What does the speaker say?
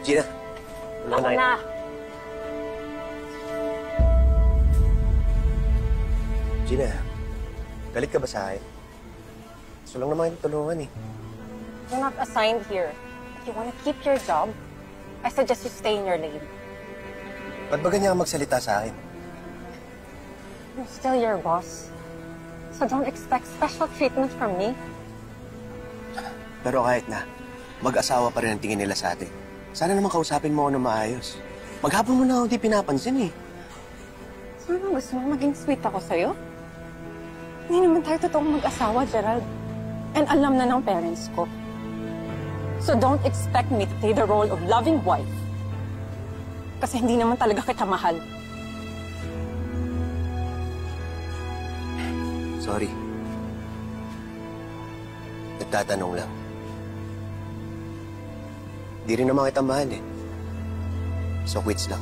Gina, Ako na. Gina, galit ka ba sa akin? Gusto lang naman yung tulungan eh. You're not assigned here. If you want to keep your job, I suggest you stay in your lane. Ba't ba ganyan ka magsalita sa akin? I'm still your boss. So don't expect special treatment from me. Pero kahit na, mag-asawa pa rin ang tingin nila sa atin. Sana naman kausapin mo ako na maayos. Maghapon mo na ako di pinapansin eh. Sana gusto mo maging sweet ako sa'yo? Hindi naman tayo totoong mag-asawa, Gerald. And alam na ng parents ko. So don't expect me to play the role of loving wife. Kasi hindi naman talaga kita mahal. Sorry. Nagtatanong lang. Di rin naman kita mahal eh. So quits lang.